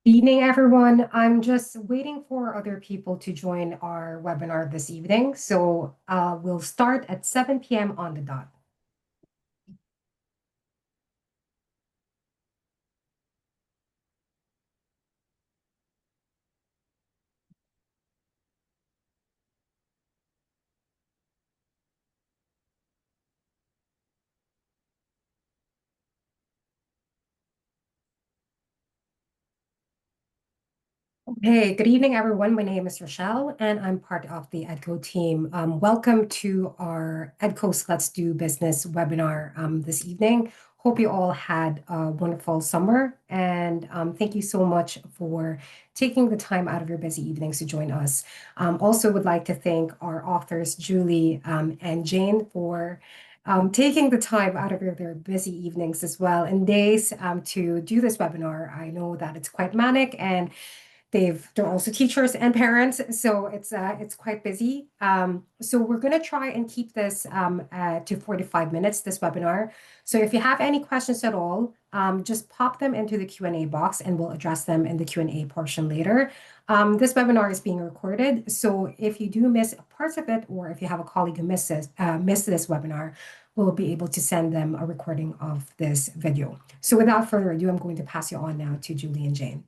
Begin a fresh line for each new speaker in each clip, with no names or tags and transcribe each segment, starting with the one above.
Evening, everyone. I'm just waiting for other people to join our webinar this evening. So we'll start at 7 p.m. on the dot. Hey, good evening, everyone. My name is Rochelle, and I'm part of the EDCO team. Welcome to our EDCO's Let's Do Business webinar this evening. Hope you all had a wonderful summer, and thank you so much for taking the time out of your busy evenings to join us. Also would like to thank our authors, Julie and Jane, for taking the time out of their busy evenings as well and days to do this webinar. I know that it's quite manic and they're also teachers and parents, so it's quite busy. So we're going to try and keep this to 45 minutes, this webinar. So if you have any questions at all, just pop them into the Q&A box and we'll address them in the Q&A portion later. This webinar is being recorded, so if you do miss parts of it, or if you have a colleague who missed this webinar, we'll be able to send them a recording of this video. So without further ado, I'm going to pass you on now to Julie and Jane.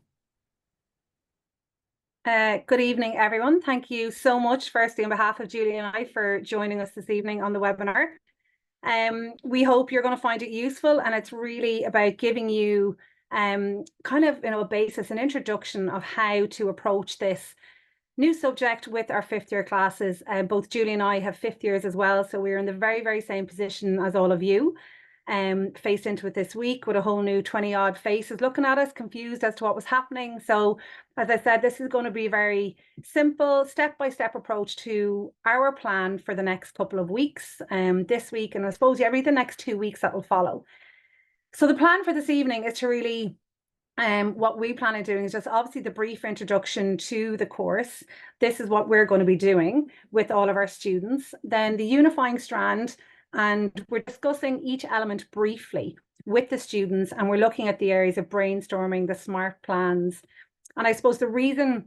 Good evening, everyone. Thank you so much, firstly, on behalf of Julie and I, for joining us this evening on the webinar. We hope you're going to find it useful, and it's really about giving you kind of a basis, an introduction of how to approach this new subject with our fifth year classes. Both Julie and I have fifth years as well, so we're in the very, very same position as all of you. Faced into it this week with a whole new 20 odd faces looking at us, confused as to what was happening. So as I said, this is going to be a very simple step-by-step approach to our plan for the next couple of weeks, this week, and I suppose every the next 2 weeks that will follow. So the plan for this evening is to really what we plan on doing is just obviously the brief introduction to the course. This is what we're going to be doing with all of our students. Then the unifying strand, and we're discussing each element briefly with the students, and we're looking at the areas of brainstorming, the SMART plans. And I suppose the reason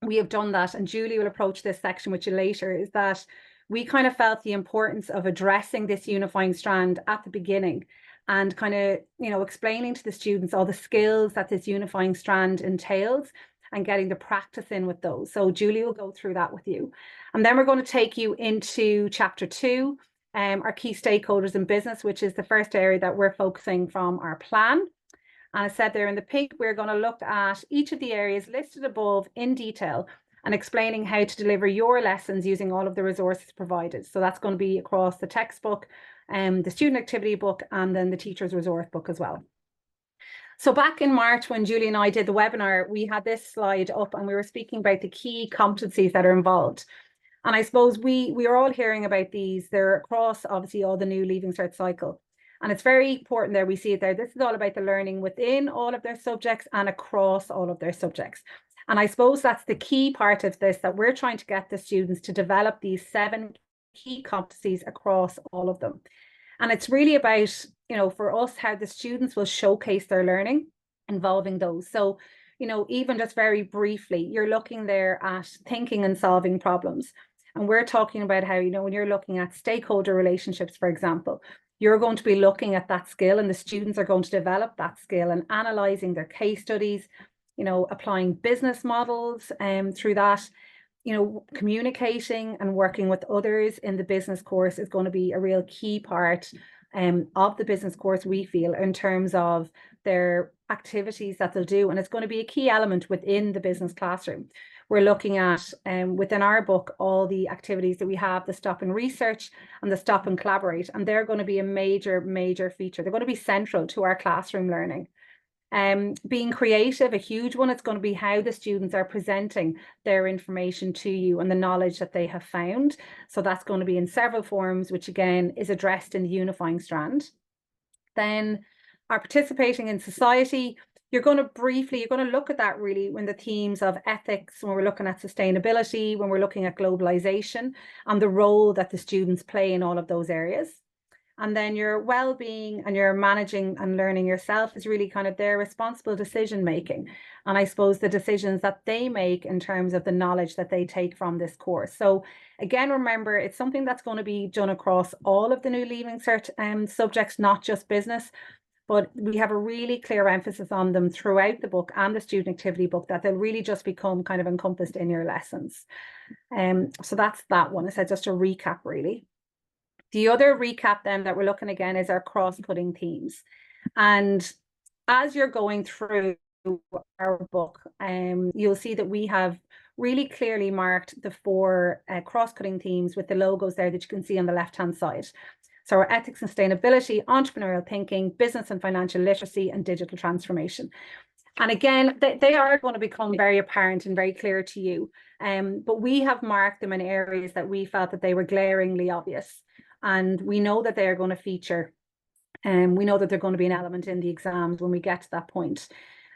we have done that, and Julie will approach this section with you later, is that we kind of felt the importance of addressing this unifying strand at the beginning and kind of, explaining to the students all the skills that this unifying strand entails and getting the practice in with those. So Julie will go through that with you. And then we're going to take you into chapter 2, our key stakeholders in business, which is the first area that we're focusing from our plan. And I said there in the pink, we're going to look at each of the areas listed above in detail and explaining how to deliver your lessons using all of the resources provided. So that's going to be across the textbook, the student activity book, and then the teacher's resource book as well. So back in March, when Julie and I did the webinar, we had this slide up and we were speaking about the key competencies that are involved. And I suppose we are all hearing about these. They're across, obviously, all the new Leaving Cert cycle. And it's very important there, we see it there. This is all about the learning within all of their subjects and across all of their subjects. And I suppose that's the key part of this, that we're trying to get the students to develop these 7 key competencies across all of them. And it's really about, for us, how the students will showcase their learning involving those. So, even just very briefly, you're looking there at thinking and solving problems. And we're talking about how, when you're looking at stakeholder relationships, for example, you're going to be looking at that skill, and the students are going to develop that skill and analyzing their case studies, applying business models through that. Communicating and working with others in the business course is going to be a real key part of the business course, we feel, in terms of their activities that they'll do. And it's going to be a key element within the business classroom. We're looking at, within our book, all the activities that we have, the stop and research and the stop and collaborate. And they're going to be a major, major feature. They're going to be central to our classroom learning. Being creative, a huge one. It's going to be how the students are presenting their information to you and the knowledge that they have found. So that's going to be in several forms, which again is addressed in the unifying strand. Then our participating in society, you're going to look at that really when the themes of ethics, when we're looking at sustainability, when we're looking at globalization and the role that the students play in all of those areas. And then your well-being and your managing and learning yourself is really kind of their responsible decision making. And I suppose the decisions that they make in terms of the knowledge that they take from this course. So again, remember, it's something that's going to be done across all of the new Leaving Cert subjects, not just business. But we have a really clear emphasis on them throughout the book and the student activity book, that they'll really just become kind of encompassed in your lessons. So that's that one. I said just a recap, really. The other recap then that we're looking again is our cross-cutting themes. And as you're going through our book, you'll see that we have really clearly marked the 4 cross-cutting themes with the logos there that you can see on the left-hand side. So our ethics and sustainability, entrepreneurial thinking, business and financial literacy, and digital transformation. And again, they are going to become very apparent and very clear to you. But we have marked them in areas that we felt that they were glaringly obvious. And we know that they are going to feature, and we know that they're going to be an element in the exams when we get to that point.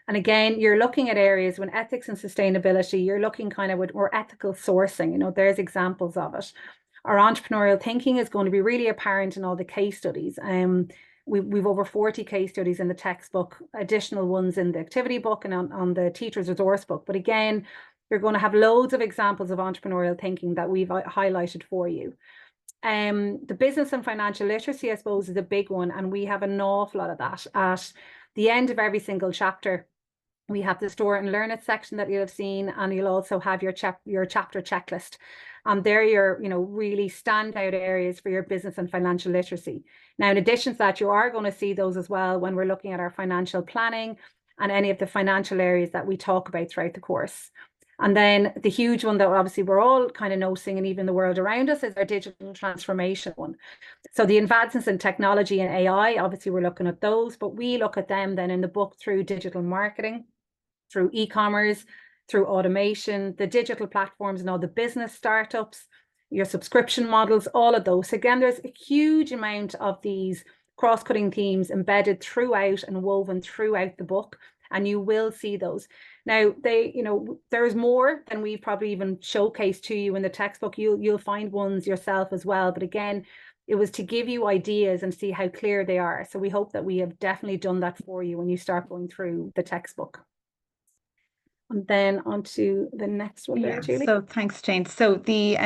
And again, you're looking at areas when ethics and sustainability, you're looking kind of with more ethical sourcing, there's examples of it. Our entrepreneurial thinking is going to be really apparent in all the case studies. We've over 40 case studies in the textbook, additional ones in the activity book and on the teacher's resource book. But again, you're going to have loads of examples of entrepreneurial thinking that we've highlighted for you. The business and financial literacy, I suppose, is a big one. And we have an awful lot of that. At the end of every single chapter, we have the store and learn it section that you'll have seen, and you'll also have your chapter checklist. And they're your, really standout areas for your business and financial literacy. Now, in addition to that, you are going to see those as well when we're looking at our financial planning and any of the financial areas that we talk about throughout the course. And then the huge one that obviously we're all kind of noticing, and even the world around us, is our digital transformation one. So the advances in technology and AI, obviously we're looking at those, but we look at them then in the book through digital marketing, through e-commerce, through automation, the digital platforms and all the business startups, your subscription models, all of those. Again, there's a huge amount of these cross-cutting themes embedded throughout and woven throughout the book, and you will see those. Now, there's more than we probably even showcased to you in the textbook. You'll find ones yourself as well. But again, it was to give you ideas and see how clear they are. So we hope that we have definitely done that for you when you start going through the textbook. And then on to the next one there, Julie.
So thanks, Jane. So the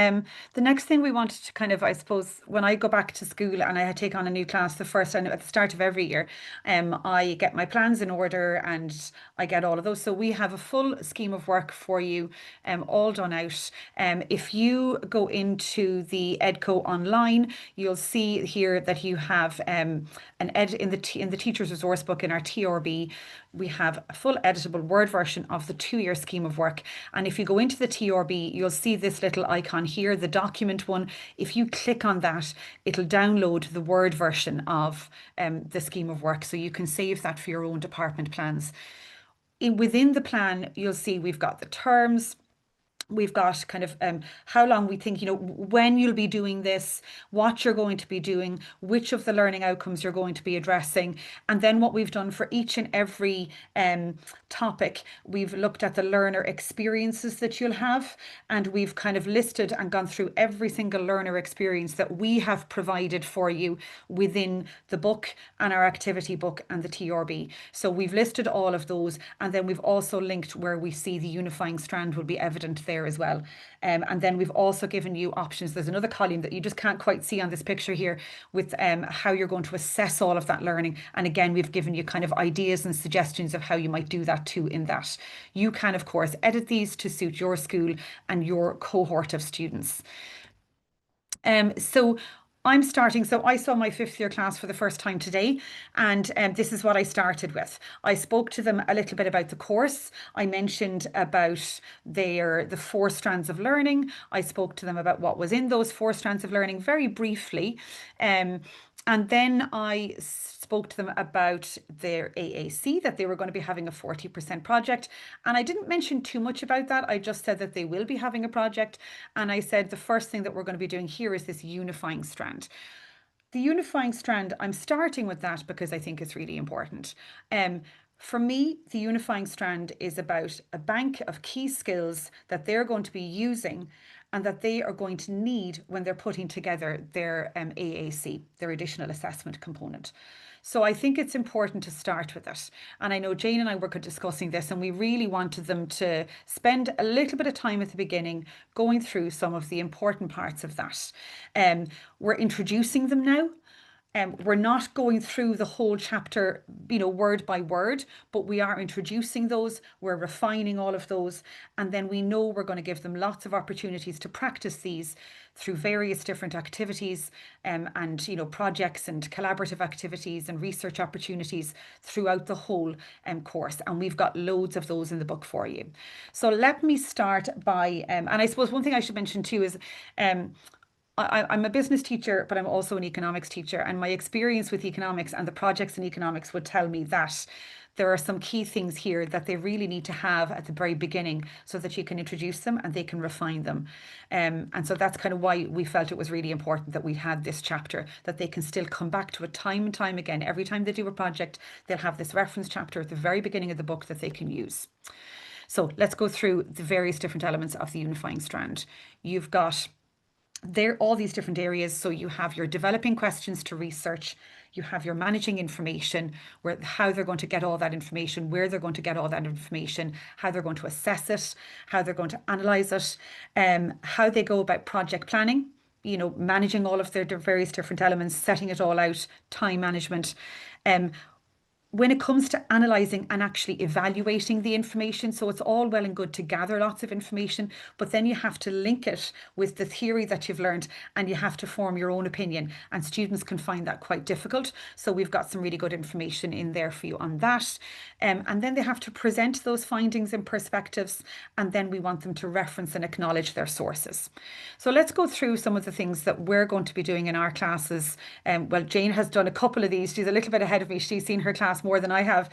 next thing we wanted to kind of, I suppose, when I go back to school and I take on a new class, the first and at the start of every year, I get my plans in order and I get all of those. So we have a full scheme of work for you, all done out. If you go into the EDCO online, you'll see here that you have in the teacher's resource book in our TRB, we have a full editable Word version of the 2-year scheme of work. And if you go into the TRB, you'll see this little icon here, the document one. If you click on that, it'll download the Word version of the scheme of work. So you can save that for your own department plans. Within the plan, you'll see we've got the terms. We've got kind of how long we think, when you'll be doing this, what you're going to be doing, which of the learning outcomes you're going to be addressing. And then what we've done for each and every topic, we've looked at the learner experiences that you'll have. And we've kind of listed and gone through every single learner experience that we have provided for you within the book and our activity book and the TRB. So we've listed all of those. And then we've also linked where we see the unifying strand will be evident there as well. And then we've also given you options. There's another column that you just can't quite see on this picture here with how you're going to assess all of that learning. And again, we've given you kind of ideas and suggestions of how you might do that too in that. You can, of course, edit these to suit your school and your cohort of students. So I'm starting, so I saw my 5th year class for the first time today, and this is what I started with. I spoke to them a little bit about the course. I mentioned about the 4 strands of learning. I spoke to them about what was in those 4 strands of learning very briefly. And then I spoke to them about their AAC, that they were going to be having a 40% project. And I didn't mention too much about that. I just said that they will be having a project. And I said the first thing that we're going to be doing here is this unifying strand. The unifying strand, I'm starting with that because I think it's really important. For me, the unifying strand is about a bank of key skills that they're going to be using and that they are going to need when they're putting together their AAC, their additional assessment component. So I think it's important to start with it. And I know Jane and I were discussing this, and we really wanted them to spend a little bit of time at the beginning going through some of the important parts of that. We're introducing them now. We're not going through the whole chapter, word by word, but we are introducing those, we're refining all of those, and then we know we're going to give them lots of opportunities to practice these through various different activities, and projects and collaborative activities and research opportunities throughout the whole course. And we've got loads of those in the book for you. So let me start by, and I suppose one thing I should mention too is, I'm a business teacher, but I'm also an economics teacher, and my experience with economics and the projects in economics would tell me that there are some key things here that they really need to have at the very beginning so that you can introduce them and they can refine them. And so that's kind of why we felt it was really important that we had this chapter, that they can still come back to it time and time again. Every time they do a project, they'll have this reference chapter at the very beginning of the book that they can use. So let's go through the various different elements of the unifying strand. You've got there all these different areas. So you have your developing questions to research, you have your managing information, where how they're going to get all that information, where they're going to get all that information, how they're going to assess it, how they're going to analyze it, how they go about project planning, managing all of their various different elements, setting it all out, time management. When it comes to analysing and actually evaluating the information, so it's all well and good to gather lots of information, but then you have to link it with the theory that you've learned and you have to form your own opinion, and students can find that quite difficult. So we've got some really good information in there for you on that. And then they have to present those findings and perspectives, and then we want them to reference and acknowledge their sources. So let's go through some of the things that we're going to be doing in our classes. Well, Jane has done a couple of these. She's a little bit ahead of me. She's seen her class more than I have.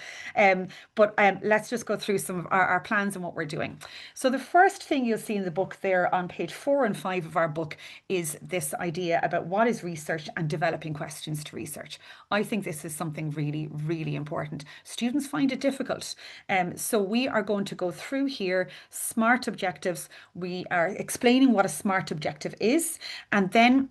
But let's just go through some of our plans and what we're doing. So the first thing you'll see in the book there on page 4 and 5 of our book is this idea about what is research and developing questions to research. I think this is something really, really important. Students find it difficult. So we are going to go through here SMART objectives. We are explaining what a SMART objective is, and then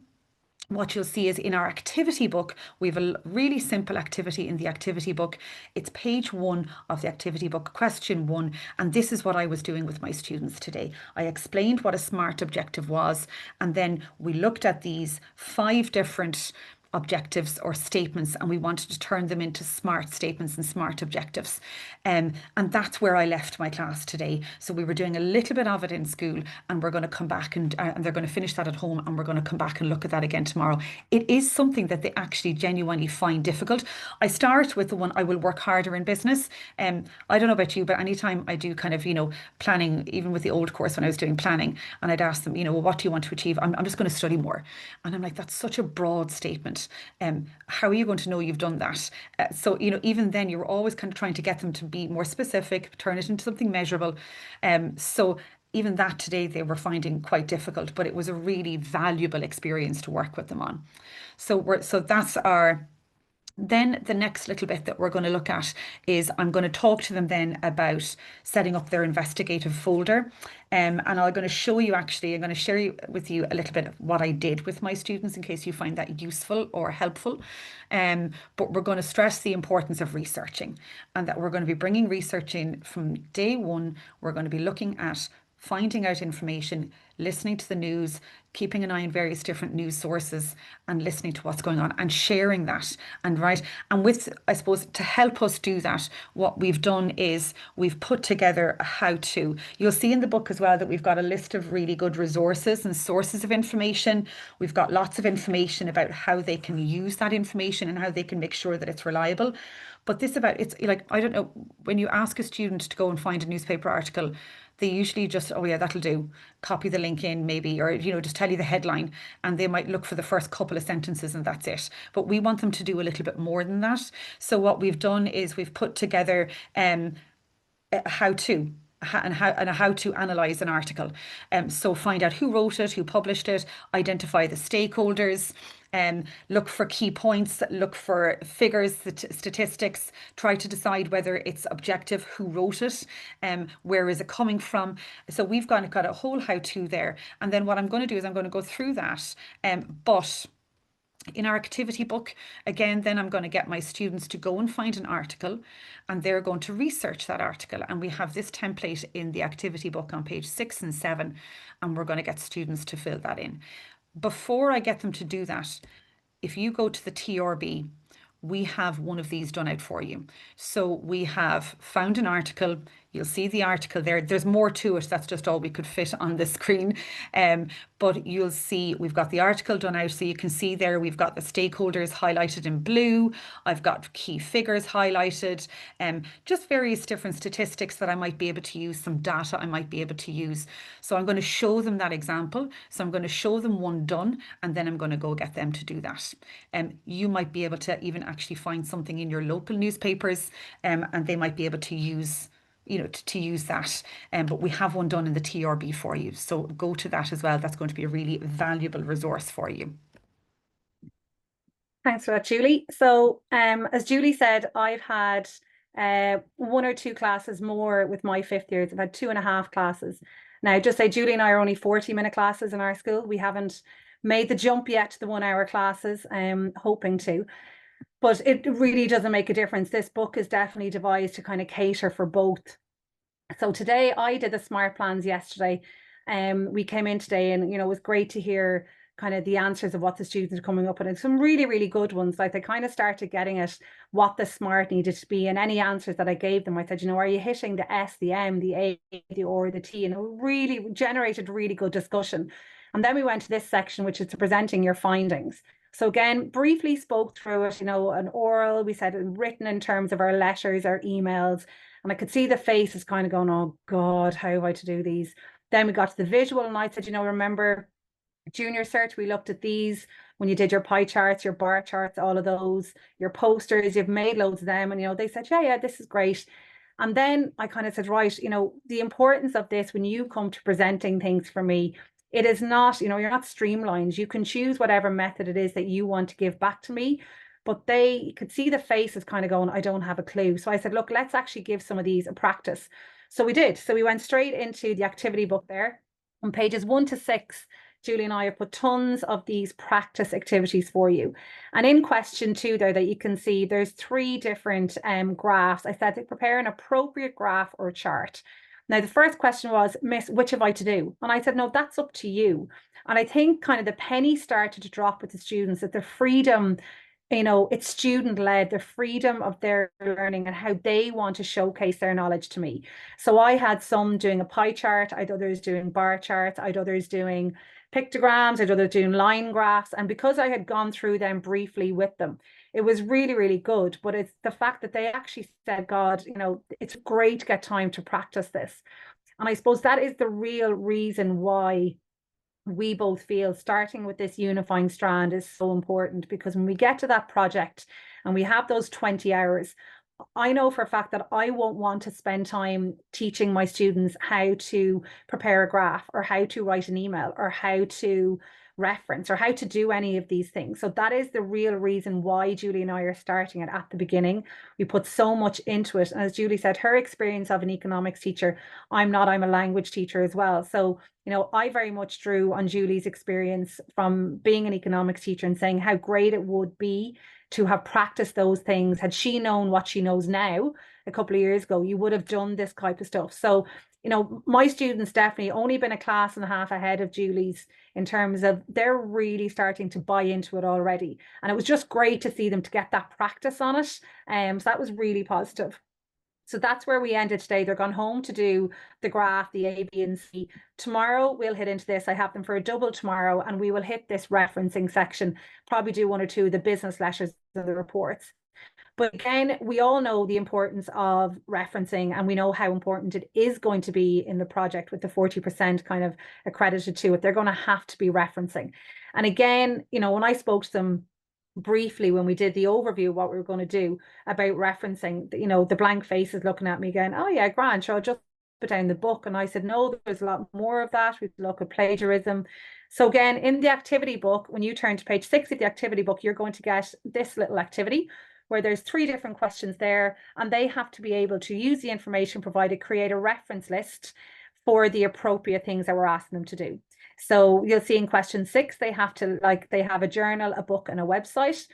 what you'll see is in our activity book, we have a really simple activity in the activity book. It's page 1 of the activity book, question 1. And this is what I was doing with my students today. I explained what a SMART objective was, and then we looked at these 5 different objectives or statements, and we wanted to turn them into SMART statements and SMART objectives. And that's where I left my class today. So we were doing a little bit of it in school, and we're going to come back and they're going to finish that at home, and we're going to come back and look at that again tomorrow. It is something that they actually genuinely find difficult. I start with the one, I will work harder in business. I don't know about you, but anytime I do kind of, planning, even with the old course when I was doing planning, and I'd ask them, well, what do you want to achieve? I'm just going to study more. And I'm like, that's such a broad statement. How are you going to know you've done that? So, even then you're always kind of trying to get them to be more specific, turn it into something measurable. So even that today they were finding quite difficult, but it was a really valuable experience to work with them on. So that's our... Then the next little bit that we're going to look at is I'm going to talk to them then about setting up their investigative folder. And I'm going to show you, actually, I'm going to share with you a little bit of what I did with my students in case you find that useful or helpful. But we're going to stress the importance of researching, and that we're going to be bringing research in from day 1. We're going to be looking at finding out information, listening to the news, keeping an eye on various different news sources and listening to what's going on and sharing that. And with, I suppose, to help us do that, what we've done is we've put together a how-to. You'll see in the book as well that we've got a list of really good resources and sources of information. We've got lots of information about how they can use that information and how they can make sure that it's reliable. But it's like, I don't know, when you ask a student to go and find a newspaper article, they usually just, oh yeah, that'll do. Copy the link in maybe, or, just tell you the headline, and they might look for the first couple of sentences and that's it. But we want them to do a little bit more than that. So what we've done is we've put together a how-to. and how to analyze an article. So find out who wrote it, who published it, identify the stakeholders, look for key points, look for figures, statistics, try to decide whether it's objective, who wrote it, where is it coming from. So we've got a whole how-to there. And then what I'm going to do is I'm going to go through that, but in our activity book, again, then I'm going to get my students to go and find an article, and they're going to research that article. And we have this template in the activity book on page 6 and 7, and we're going to get students to fill that in. Before I get them to do that, if you go to the TRB, we have one of these done out for you. So we have found an article. You'll see the article there. There's more to it. That's just all we could fit on the screen. But you'll see we've got the article done out. So you can see there we've got the stakeholders highlighted in blue. I've got key figures highlighted. Just various different statistics that I might be able to use, some data I might be able to use. So I'm going to show them that example. So I'm going to show them one done, and then I'm going to go get them to do that. You might be able to even actually find something in your local newspapers, and they might be able to use to use that. But we have one done in the TRB for you. So go to that as well. That's going to be a really valuable resource for you.
Thanks for that, Julie. So as Julie said, I've had 1 or 2 classes more with my 5th years. I've had 2.5 classes. Now, just say Julie and I are only 40-minute classes in our school. We haven't made the jump yet to the 1-hour classes, hoping to. But it really doesn't make a difference. This book is definitely devised to kind of cater for both. So today I did the SMART plans yesterday. We came in today, and it was great to hear kind of the answers of what the students are coming up with, and some really, really good ones. Like, they kind of started getting at what the SMART needed to be, and any answers that I gave them, I said, are you hitting the S, the M, the A, the O, the T? And it really generated really good discussion. And then we went to this section, which is to presenting your findings. So again, briefly spoke through it, an oral, we said written in terms of our letters, our emails, and I could see the faces kind of going, oh God, how have I to do these? Then we got to the visual, and I said, remember junior cert, we looked at these when you did your pie charts, your bar charts, all of those, your posters, you've made loads of them. And, they said, yeah, this is great. And then I kind of said, right, the importance of this when you come to presenting things for me, it is not, you're not streamlined. You can choose whatever method it is that you want to give back to me. But they could see the faces kind of going, I don't have a clue. So I said, look, let's actually give some of these a practice. So we did. So we went straight into the activity book there. On pages 1 to 6, Julie and I have put tons of these practice activities for you. And in question 2 there that you can see, there's 3 different graphs. I said to prepare an appropriate graph or chart. Now, the first question was, Miss, which have I to do? And I said, no, that's up to you. And I think kind of the penny started to drop with the students, that the freedom, it's student-led, the freedom of their learning and how they want to showcase their knowledge to me. So I had some doing a pie chart, I had others doing bar charts, I had others doing pictograms, I had others doing line graphs. And because I had gone through them briefly with them, it was really, really good. But it's the fact that they actually said, God, it's great to get time to practice this. And I suppose that is the real reason why we both feel starting with this unifying strand is so important, because when we get to that project and we have those 20 hours, I know for a fact that I won't want to spend time teaching my students how to prepare a graph or how to write an email or how to reference or how to do any of these things. So that is the real reason why Julie and I are starting it at the beginning. We put so much into it. And as Julie said, her experience of an economics teacher, I'm a language teacher as well. So, I very much drew on Julie's experience from being an economics teacher and saying how great it would be to have practiced those things. Had she known what she knows now a couple of years ago, you would have done this type of stuff. So, my students definitely only been a class and a half ahead of Julie's in terms of they're really starting to buy into it already. And it was just great to see them to get that practice on it. So that was really positive. So that's where we ended today. They're gone home to do the graph, the A, B, and C. Tomorrow we'll hit into this. I have them for a double tomorrow, and we will hit this referencing section, probably do 1 or 2 of the business letters and the reports. But again, we all know the importance of referencing, and we know how important it is going to be in the project with the 40% kind of accredited to it. They're going to have to be referencing. And again, when I spoke to them briefly when we did the overview of what we were going to do about referencing, the blank faces looking at me going, oh yeah, grand, sure, I'll just put down the book. And I said, no, there's a lot more of that. We look at plagiarism. So again, in the activity book, when you turn to page 6 of the activity book, you're going to get this little activity where there's 3 different questions there, and they have to be able to use the information provided, create a reference list for the appropriate things that we're asking them to do. So you'll see in question 6, they have a journal, a book, and a website.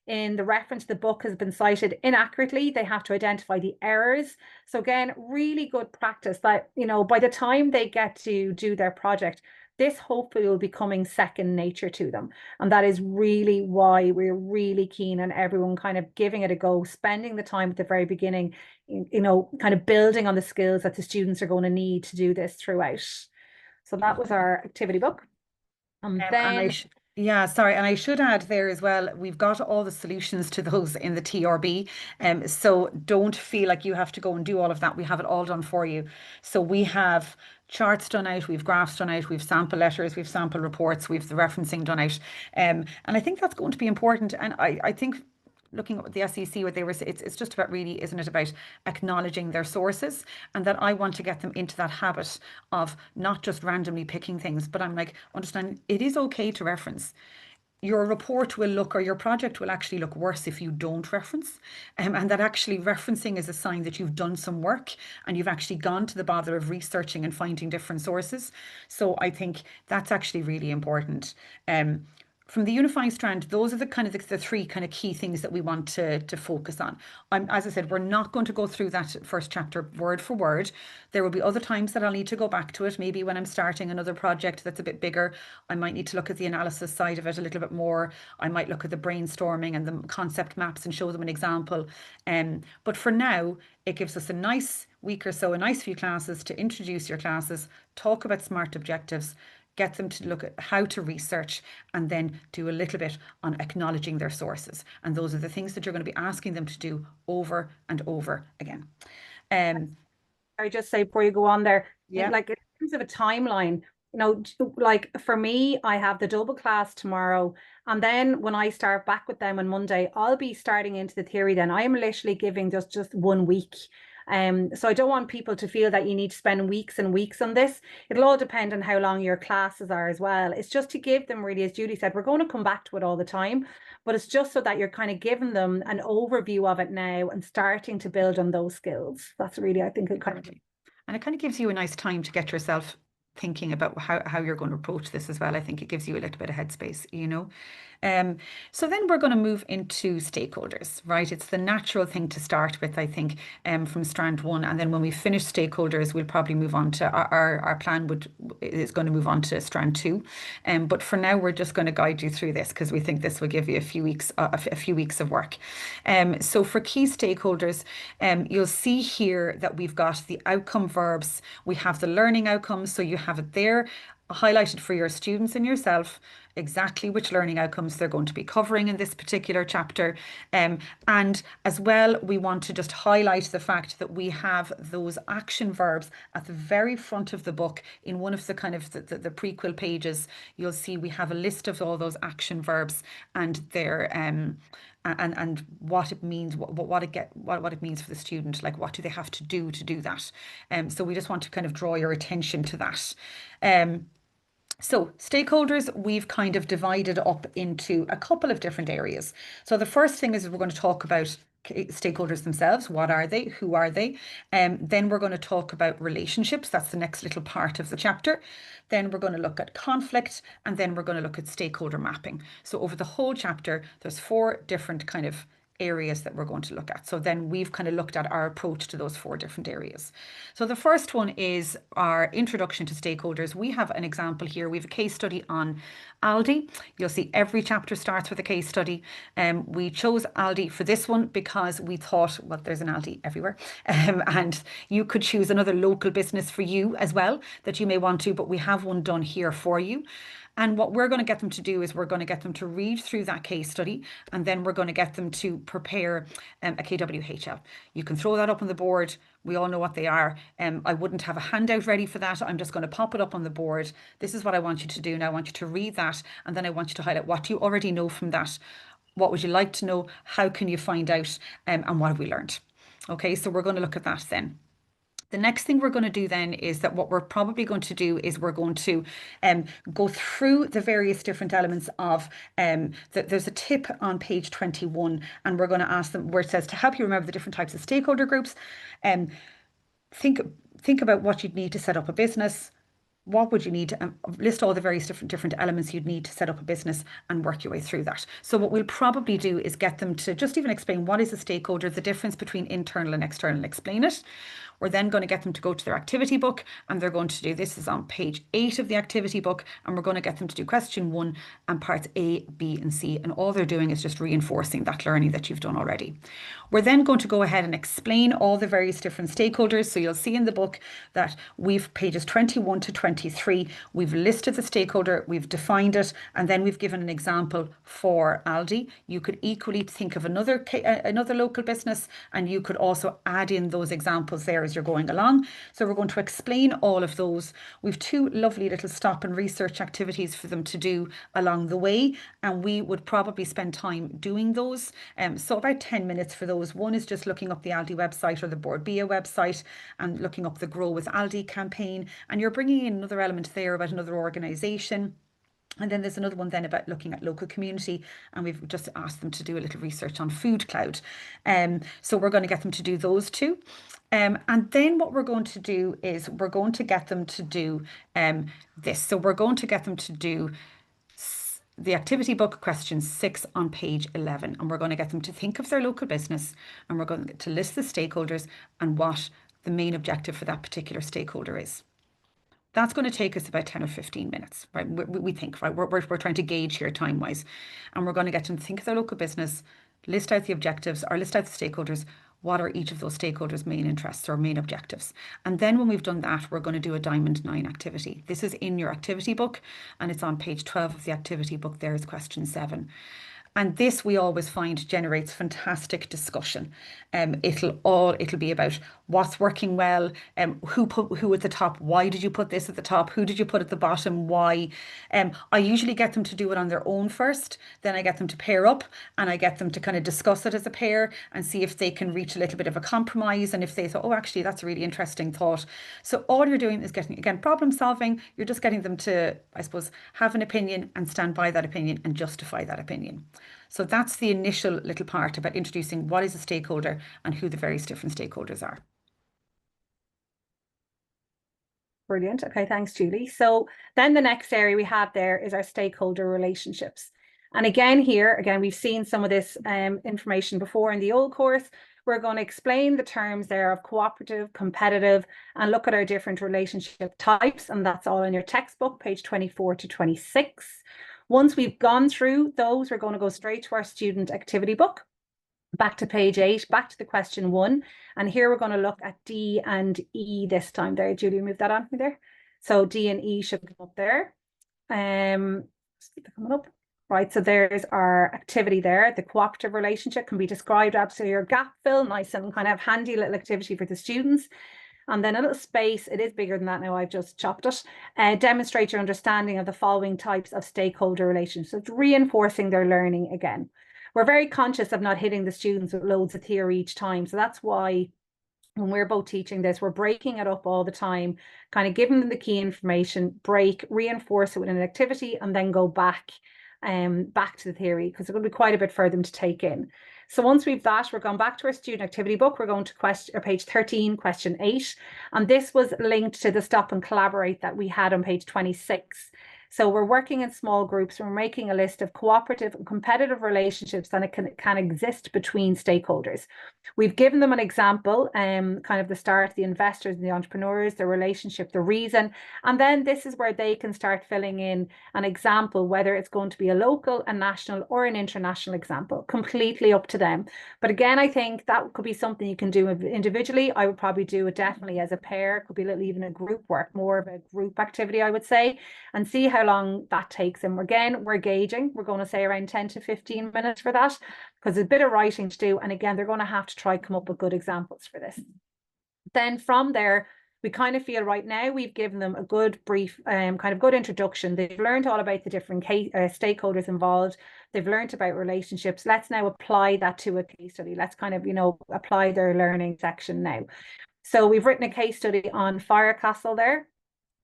In the reference, the book has been cited inaccurately. They have to identify the errors. So again, really good practice that, by the time they get to do their project, this hopefully will be becoming second nature to them. And that is really why we're really keen on everyone kind of giving it a go, spending the time at the very beginning, kind of building on the skills that the students are going to need to do this throughout. So that was our activity book.
And I should add there as well, we've got all the solutions to those in the TRB. So don't feel like you have to go and do all of that. We have it all done for you. So we have charts done out, we've graphs done out, we've sample letters, we've sample reports, we've the referencing done out. And I think that's going to be important. And I think looking at the SEC, what they were saying, it's just about really, isn't it, about acknowledging their sources, and that I want to get them into that habit of not just randomly picking things, but I'm like, understand it is okay to reference. Your report will look, or your project will actually look worse if you don't reference, and that actually referencing is a sign that you've done some work and you've actually gone to the bother of researching and finding different sources. So I think that's actually really important. From the unifying strand, those are the kind of the 3 kind of key things that we want to focus on. As I said, we're not going to go through that first chapter word for word. There will be other times that I'll need to go back to it. Maybe when I'm starting another project that's a bit bigger, I might need to look at the analysis side of it a little bit more. I might look at the brainstorming and the concept maps and show them an example. But for now, it gives us a nice week or so, a nice few classes to introduce your classes, talk about SMART objectives, get them to look at how to research, and then do a little bit on acknowledging their sources. And those are the things that you're going to be asking them to do over and over again.
I just say before you go on there,
Yeah.
like in terms of a timeline, like for me, I have the double class tomorrow. And then when I start back with them on Monday, I'll be starting into the theory then. I am literally giving just 1 week. So I don't want people to feel that you need to spend weeks and weeks on this. It'll all depend on how long your classes are as well. It's just to give them, really, as Julie said, we're going to come back to it all the time, but it's just so that you're kind of giving them an overview of it now and starting to build on those skills. That's really, I think, encouraging.
And it kind of gives you a nice time to get yourself thinking about how you're going to approach this as well. I think it gives you a little bit of headspace, So then we're going to move into stakeholders, right? It's the natural thing to start with, I think, from strand 1. And then when we finish stakeholders, we'll probably move on to our plan is going to move on to strand 2. But for now, we're just going to guide you through this because we think this will give you a few weeks of work. So for key stakeholders, you'll see here that we've got the outcome verbs. We have the learning outcomes. So you have it there highlighted for your students and yourself exactly which learning outcomes they're going to be covering in this particular chapter. And as well, we want to just highlight the fact that we have those action verbs at the very front of the book. In one of the kind of the prequel pages, you'll see we have a list of all those action verbs and their and what it means, what it means for the student, like what do they have to do that. So we just want to kind of draw your attention to that. So stakeholders, we've kind of divided up into a couple of different areas. So the first thing is we're going to talk about stakeholders themselves. What are they? Who are they? Then we're going to talk about relationships. That's the next little part of the chapter. Then we're going to look at conflict, and then we're going to look at stakeholder mapping. So over the whole chapter, there's 4 different kind of areas that we're going to look at. So then we've kind of looked at our approach to those 4 different areas. So the first one is our introduction to stakeholders. We have an example here. We have a case study on Aldi. You'll see every chapter starts with a case study. We chose Aldi for this one because we thought, well, there's an Aldi everywhere. And you could choose another local business for you as well that you may want to, but we have one done here for you. And what we're going to get them to do is we're going to get them to read through that case study, and then we're going to get them to prepare a KWHL. You can throw that up on the board. We all know what they are. I wouldn't have a handout ready for that. I'm just going to pop it up on the board. This is what I want you to do. Now I want you to read that, and then I want you to highlight what you already know from that. What would you like to know? How can you find out? And what have we learned? Okay, so we're going to look at that then. The next thing we're going to do then is that what we're probably going to do is we're going to go through the various different elements of, there's a tip on page 21, and we're going to ask them where it says to help you remember the different types of stakeholder groups. Think about what you'd need to set up a business. What would you need to list all the various different elements you'd need to set up a business and work your way through that. So what we'll probably do is get them to just even explain what is a stakeholder, the difference between internal and external, explain it. We're then going to get them to go to their activity book, and they're going to do, this is on page 8 of the activity book, and we're going to get them to do question 1 and parts A, B and C, and all they're doing is just reinforcing that learning that you've done already. We're then going to go ahead and explain all the various different stakeholders. So you'll see in the book that we've pages 21 to 23, we've listed the stakeholder, we've defined it, and then we've given an example for Aldi. You could equally think of another local business, and you could also add in those examples there as you're going along. So we're going to explain all of those. We've 2 lovely little stop and research activities for them to do along the way, and we would probably spend time doing those. So about 10 minutes for those. One is just looking up the Aldi website or the Board BIA website and looking up the Grow with Aldi campaign, and you're bringing in another element there about another organisation. And then there's another one then about looking at local community, and we've just asked them to do a little research on Food Cloud. So we're going to get them to do those 2. And then what we're going to do is we're going to get them to do this. So we're going to get them to do the activity book question 6 on page 11, and we're going to get them to think of their local business, and we're going to list the stakeholders and what the main objective for that particular stakeholder is. That's going to take us about 10 or 15 minutes, right? We think, right? We're trying to gauge here time-wise, and we're going to get them to think of their local business, list out the objectives, or list out the stakeholders. What are each of those stakeholders' main interests or main objectives? And then when we've done that, we're going to do a Diamond 9 activity. This is in your activity book, and it's on page 12 of the activity book. There is question 7. And this we always find generates fantastic discussion. It'll be about what's working well, who at the top, why did you put this at the top, who did you put at the bottom, why. I usually get them to do it on their own first, then I get them to pair up, and I get them to kind of discuss it as a pair and see if they can reach a little bit of a compromise, and if they thought, oh, actually that's a really interesting thought. So all you're doing is getting, again, problem solving. You're just getting them to, I suppose, have an opinion and stand by that opinion and justify that opinion. So that's the initial little part about introducing what is a stakeholder and who the various different stakeholders are.
Brilliant. Okay, thanks, Julie. So then the next area we have there is our stakeholder relationships. And again, we've seen some of this information before in the old course. We're going to explain the terms there of cooperative, competitive, and look at our different relationship types. And that's all in your textbook, page 24 to 26. Once we've gone through those, we're going to go straight to our student activity book, back to page 8, back to the question 1. And here we're going to look at D and E this time there. Julie, move that on me there. So D and E should come up there. See they're coming up. Right, so there's our activity there. The cooperative relationship can be described as your gap fill, nice and kind of handy little activity for the students. And then a little space, it is bigger than that now, I've just chopped it. Demonstrate your understanding of the following types of stakeholder relations. So it's reinforcing their learning again. We're very conscious of not hitting the students with loads of theory each time. So that's why when we're both teaching this, we're breaking it up all the time, kind of giving them the key information, break, reinforce it with an activity, and then go back to the theory, because it's going to be quite a bit for them to take in. So once we've that, we're going back to our student activity book. We're going to page 13, question 8. And this was linked to the stop and collaborate that we had on page 26. So we're working in small groups. We're making a list of cooperative and competitive relationships that can exist between stakeholders. We've given them an example, kind of the start, the investors and the entrepreneurs, the relationship, the reason. And then this is where they can start filling in an example, whether it's going to be a local, a national, or an international example, completely up to them. But again, I think that could be something you can do individually. I would probably do it definitely as a pair. It could be a little, even a group work, more of a group activity, I would say, and see how long that takes. And again, we're gauging, we're going to say around 10 to 15 minutes for that, because there's a bit of writing to do. And again, they're going to have to try come up with good examples for this. Then from there, we kind of feel right now we've given them a good brief, kind of good introduction. They've learned all about the different stakeholders involved. They've learned about relationships. Let's now apply that to a case study. Let's kind of, apply their learning section now. So we've written a case study on Firecastle there,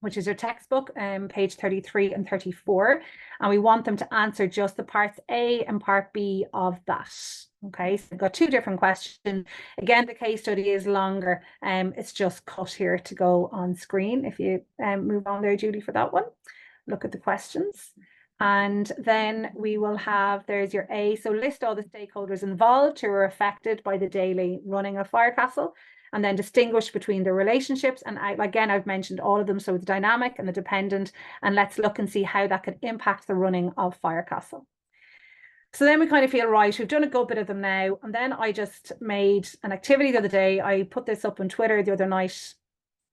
which is your textbook, page 33 and 34. And we want them to answer just the parts A and part B of that. Okay, so we've got two different questions. Again, the case study is longer. It's just cut here to go on screen. If you move on there, Julie, for that one. Look at the questions. And then we will have, there's your A. So list all the stakeholders involved who are affected by the daily running of Firecastle, and then distinguish between the relationships. And again, I've mentioned all of them. So the dynamic and the dependent, and let's look and see how that could impact the running of Firecastle. So then we kind of feel, right, we've done a good bit of them now. And then I just made an activity the other day. I put this up on Twitter the other night,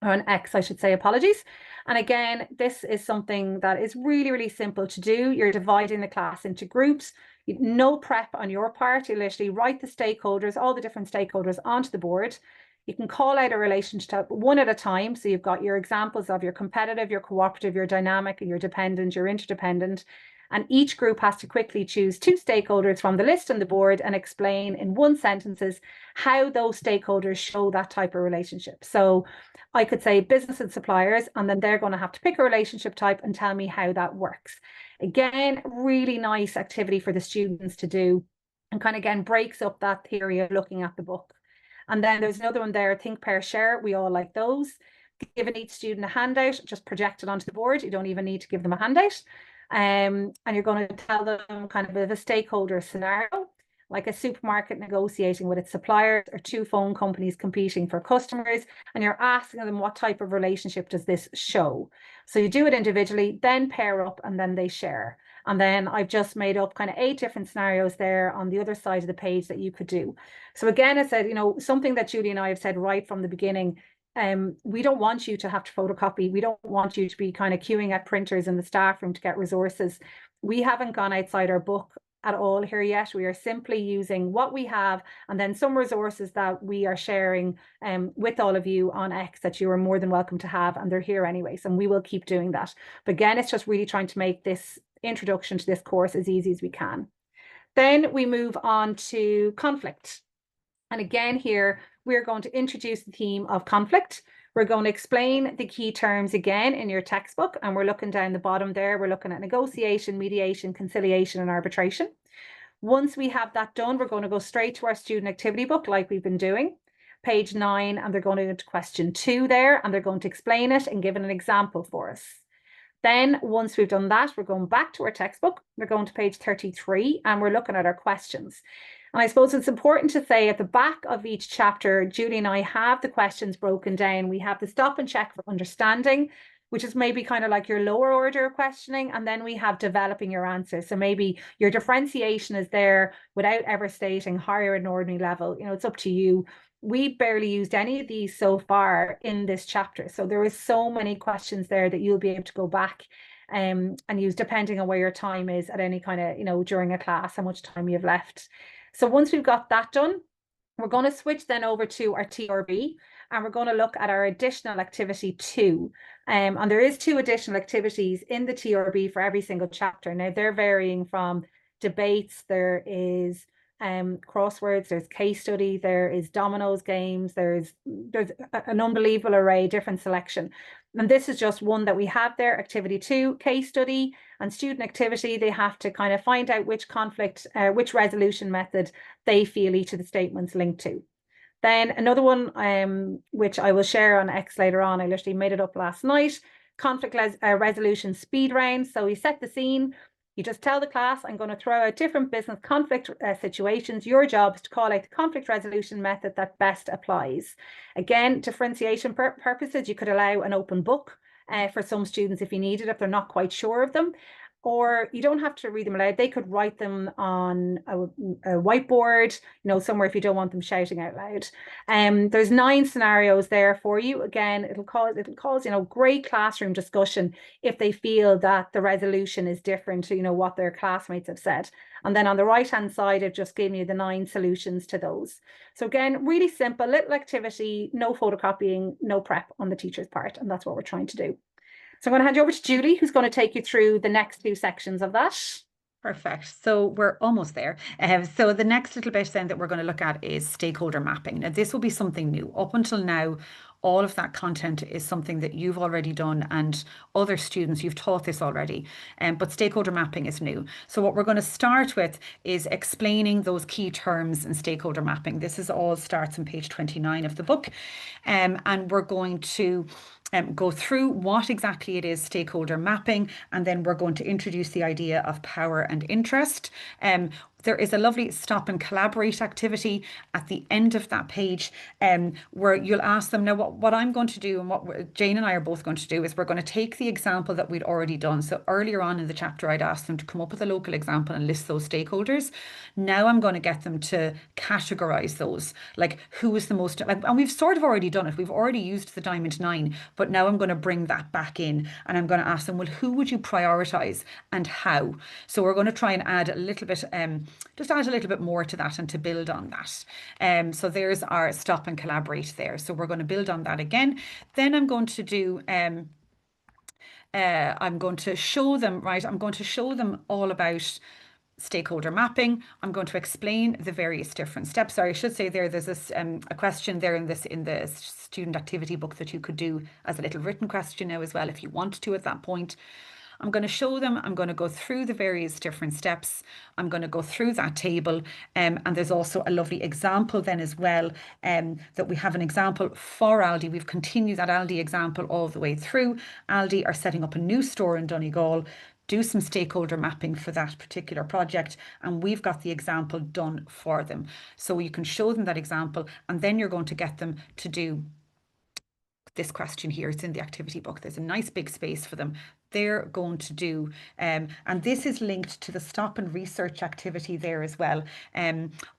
or on X, I should say, apologies. And again, this is something that is really, really simple to do. You're dividing the class into groups. No prep on your part. You literally write the stakeholders, all the different stakeholders onto the board. You can call out a relationship one at a time. So you've got your examples of your competitive, your cooperative, your dynamic, and your dependent, your interdependent. And each group has to quickly choose two stakeholders from the list on the board and explain in one sentences how those stakeholders show that type of relationship. So I could say business and suppliers, and then they're going to have to pick a relationship type and tell me how that works. Again, really nice activity for the students to do, and kind of again breaks up that theory of looking at the book. And then there's another one there, think, pair, share. We all like those. Giving each student a handout, just project it onto the board. You don't even need to give them a handout. And you're going to tell them kind of a stakeholder scenario, like a supermarket negotiating with its suppliers or two phone companies competing for customers. And you're asking them what type of relationship does this show? So you do it individually, then pair up, and then they share. And then I've just made up kind of 8 different scenarios there on the other side of the page that you could do. So again, I said, something that Julie and I have said right from the beginning, we don't want you to have to photocopy. We don't want you to be kind of queuing at printers in the staff room to get resources. We haven't gone outside our book at all here yet. We are simply using what we have, and then some resources that we are sharing with all of you on X that you are more than welcome to have, and they're here anyways, and we will keep doing that. But again, it's just really trying to make this introduction to this course as easy as we can. Then we move on to conflict. And again, here, we're going to introduce the theme of conflict. We're going to explain the key terms again in your textbook. And we're looking down the bottom there. We're looking at negotiation, mediation, conciliation, and arbitration. Once we have that done, we're going to go straight to our student activity book like we've been doing. Page 9, and they're going to go into question 2 there, and they're going to explain it and give an example for us. Then once we've done that, we're going back to our textbook. We're going to page 33, and we're looking at our questions. And I suppose it's important to say at the back of each chapter, Julie and I have the questions broken down. We have the stop and check for understanding, which is maybe kind of like your lower order of questioning. And then we have developing your answers. So maybe your differentiation is there without ever stating higher and ordinary level. It's up to you. We barely used any of these so far in this chapter. So there is so many questions there that you'll be able to go back and use depending on where your time is at any kind of, during a class, how much time you've left. So once we've got that done, we're going to switch then over to our TRB, and we're going to look at our additional activity 2. And there is 2 additional activities in the TRB for every single chapter. Now they're varying from debates, there is crosswords, there's case study, there is dominoes games, there's an unbelievable array, different selection. And this is just one that we have there, activity 2, case study and student activity. They have to kind of find out which conflict, which resolution method they feel each of the statements linked to. Then another one, which I will share on X later on, I literally made it up last night, conflict resolution speed round. So we set the scene. You just tell the class, I'm going to throw out different business conflict situations. Your job is to call out the conflict resolution method that best applies. Again, differentiation purposes, you could allow an open book for some students if you needed, if they're not quite sure of them. Or you don't have to read them aloud. They could write them on a whiteboard, somewhere if you don't want them shouting out loud. There's 9 scenarios there for you. Again, it'll cause great classroom discussion if they feel that the resolution is different to, what their classmates have said. And then on the right-hand side, it just gave you the 9 solutions to those. So again, really simple, little activity, no photocopying, no prep on the teacher's part. And that's what we're trying to do. So I'm going to hand you over to Julie, who's going to take you through the next 2 sections of that.
Perfect. So we're almost there. So the next little bit then that we're going to look at is stakeholder mapping. Now, this will be something new. Up until now, all of that content is something that you've already done and other students, you've taught this already. But stakeholder mapping is new. So what we're going to start with is explaining those key terms in stakeholder mapping. This is all starts on page 29 of the book. And we're going to go through what exactly it is stakeholder mapping, and then we're going to introduce the idea of power and interest. There is a lovely stop and collaborate activity at the end of that page, where you'll ask them, now what I'm going to do and what Jane and I are both going to do is we're going to take the example that we'd already done. So earlier on in the chapter, I'd asked them to come up with a local example and list those stakeholders. Now I'm going to get them to categorize those, like who is the most, like, and we've sort of already done it. We've already used the Diamond 9, but now I'm going to bring that back in and I'm going to ask them, well, who would you prioritize and how? So we're going to try and add a little bit, just add a little bit more to that and to build on that. So there's our stop and collaborate there. So we're going to build on that again. Then I'm going to do, I'm going to show them, right? I'm going to show them all about stakeholder mapping. I'm going to explain the various different steps. Sorry, I should say there's this a question there in the student activity book that you could do as a little written question now as well if you want to at that point. I'm going to show them, I'm going to go through the various different steps. I'm going to go through that table. And there's also a lovely example then as well, that we have an example for Aldi. We've continued that Aldi example all the way through. Aldi are setting up a new store in Donegal, do some stakeholder mapping for that particular project, and we've got the example done for them. So you can show them that example, and then you're going to get them to do this question here. It's in the activity book. There's a nice big space for them. They're going to do, and this is linked to the stop and research activity there as well,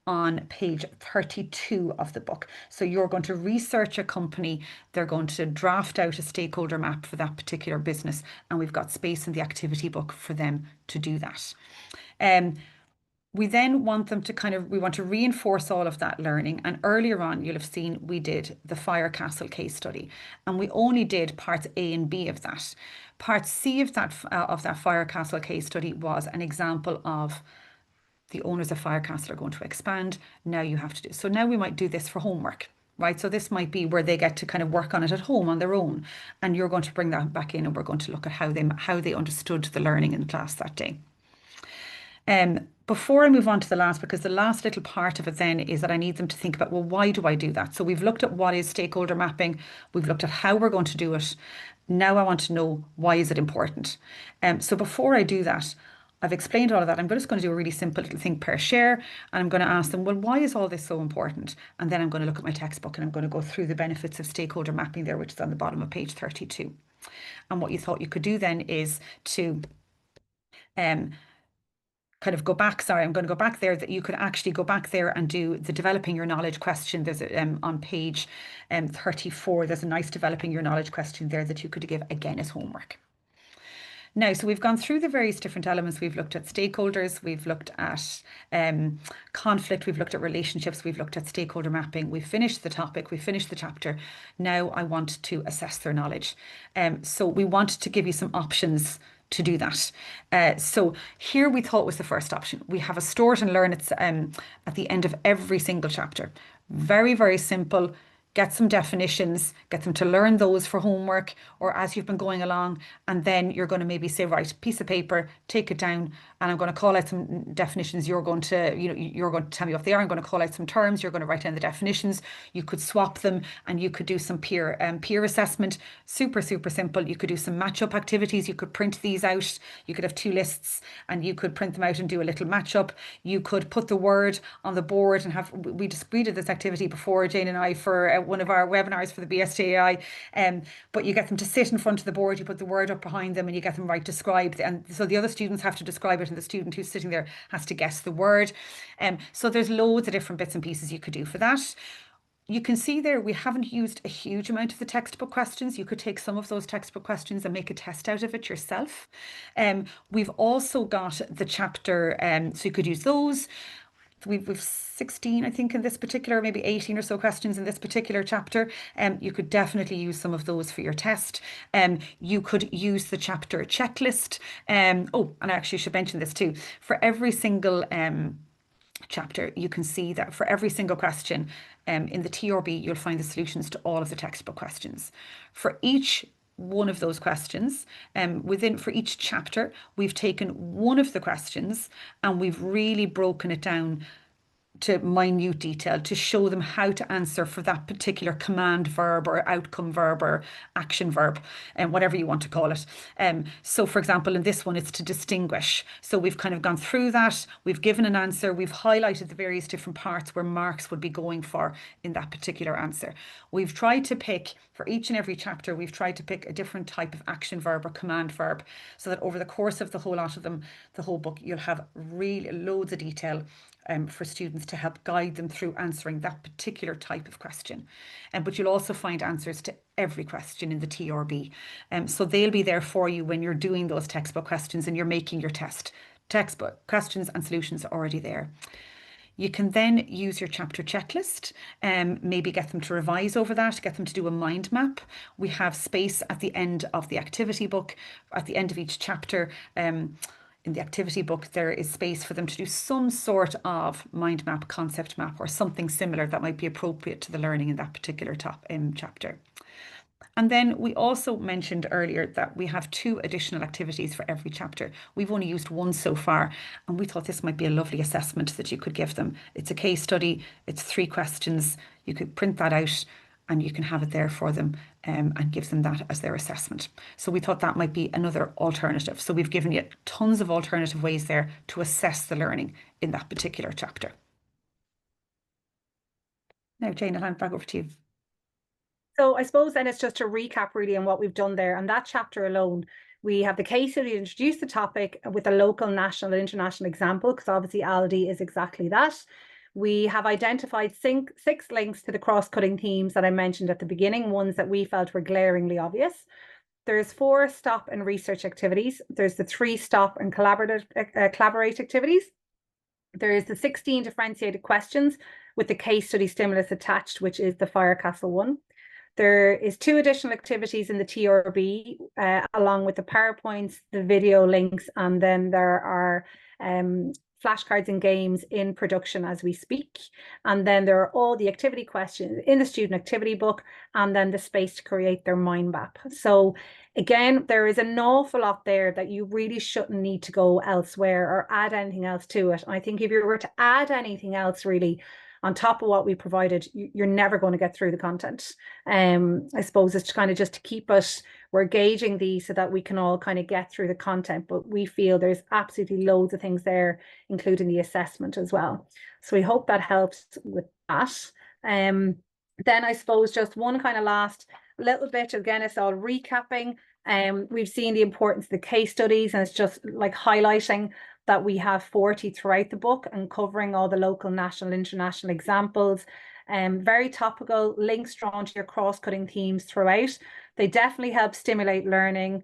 on page 32 of the book. So you're going to research a company, they're going to draft out a stakeholder map for that particular business, and we've got space in the activity book for them to do that. We then want them to we want to reinforce all of that learning. And earlier on, you'll have seen we did the Fire Castle case study, and we only did parts A and B of that. Part C of that Fire Castle case study was an example of the owners of Fire Castle are going to expand. Now you have to do. So now we might do this for homework, right? So this might be where they get to kind of work on it at home on their own. And you're going to bring that back in, and we're going to look at how they understood the learning in class that day. Before I move on to the last, because the last little part of it then is that I need them to think about, well, why do I do that? So we've looked at what is stakeholder mapping. We've looked at how we're going to do it. Now I want to know, why is it important? So before I do that, I've explained all of that. I'm just going to do a really simple little think, pair, share. And I'm going to ask them, well, why is all this so important? And then I'm going to look at my textbook and I'm going to go through the benefits of stakeholder mapping there, which is on the bottom of page 32. And what you thought you could do then is to kind of go back. Sorry, I'm going to go back there, that you could actually go back there and do the developing your knowledge question. There's on page 34, there's a nice developing your knowledge question there that you could give again as homework. Now, so we've gone through the various different elements. We've looked at stakeholders, we've looked at conflict, we've looked at relationships, we've looked at stakeholder mapping, we've finished the topic, we've finished the chapter. Now I want to assess their knowledge. So we want to give you some options to do that. So here we thought was the first option. We have a store it and learn. It's at the end of every single chapter. Very, very simple. Get some definitions, get them to learn those for homework or as you've been going along. And then you're going to maybe say, right, piece of paper, take it down, and I'm going to call out some definitions. You're going to tell me what they are. I'm going to call out some terms. You're going to write down the definitions. You could swap them and you could do some peer assessment. Super, super simple. You could do some match-up activities. You could print these out. You could have two lists and you could print them out and do a little match-up. You could put the word on the board and we did this activity before, Jane and I, for one of our webinars for the BSJI, but you get them to sit in front of the board, you put the word up behind them and you get them describe, and so the other students have to describe it and the student who's sitting there has to guess the word. So there's loads of different bits and pieces you could do for that. You can see there we haven't used a huge amount of the textbook questions. You could take some of those textbook questions and make a test out of it yourself. We've also got the chapter, so you could use those. we've 16, I think, in this particular, maybe 18 or so questions in this particular chapter. You could definitely use some of those for your test. You could use the chapter checklist. Oh, and I actually should mention this too. For every single chapter, you can see that for every single question in the TRB, you'll find the solutions to all of the textbook questions. For each one of those questions, for each chapter, we've taken one of the questions and we've really broken it down to minute detail to show them how to answer for that particular command verb or outcome verb or action verb, and whatever you want to call it. So for example, in this one, it's to distinguish. So we've kind of gone through that, we've given an answer, we've highlighted the various different parts where marks would be going for in that particular answer. We've tried to pick, for each and every chapter, we've tried to pick a different type of action verb or command verb, so that over the course of the whole lot of them, the whole book, you'll have really loads of detail for students to help guide them through answering that particular type of question. But you'll also find answers to every question in the TRB. So they'll be there for you when you're doing those textbook questions and you're making your test. Textbook questions and solutions are already there. You can then use your chapter checklist, maybe get them to revise over that, get them to do a mind map. We have space at the end of the activity book, at the end of each chapter. In the activity book, there is space for them to do some sort of mind map, concept map, or something similar that might be appropriate to the learning in that particular chapter. And then we also mentioned earlier that we have 2 additional activities for every chapter. We've only used 1 so far, and we thought this might be a lovely assessment that you could give them. It's a case study, it's 3 questions. You could print that out and you can have it there for them and give them that as their assessment. So we thought that might be another alternative. So we've given you tons of alternative ways there to assess the learning in that particular chapter. Now, Jane, I'll hand back over to you.
So I suppose then it's just to recap really on what we've done there. And that chapter alone, we have the case study to introduce the topic with a local, national and international example, because obviously ALDI is exactly that. We have identified 6 links to the cross-cutting themes that I mentioned at the beginning, ones that we felt were glaringly obvious. There's 4 stop and research activities. There's the 3 stop and collaborate activities. There is the 16 differentiated questions with the case study stimulus attached, which is the Firecastle one. There is 2 additional activities in the TRB, along with the PowerPoints, the video links, and then there are flashcards and games in production as we speak. And then there are all the activity questions in the student activity book, and then the space to create their mind map. So again, there is an awful lot there that you really shouldn't need to go elsewhere or add anything else to it. I think if you were to add anything else really on top of what we provided, you're never going to get through the content. I suppose it's kind of just to keep it, we're gauging these so that we can all kind of get through the content, but we feel there's absolutely loads of things there, including the assessment as well. So we hope that helps with that. Then I suppose just one kind of last little bit, again, it's all recapping. We've seen the importance of the case studies, and it's just like highlighting that we have 40 throughout the book and covering all the local, national, international examples. Very topical, links drawn to your cross-cutting themes throughout. They definitely help stimulate learning.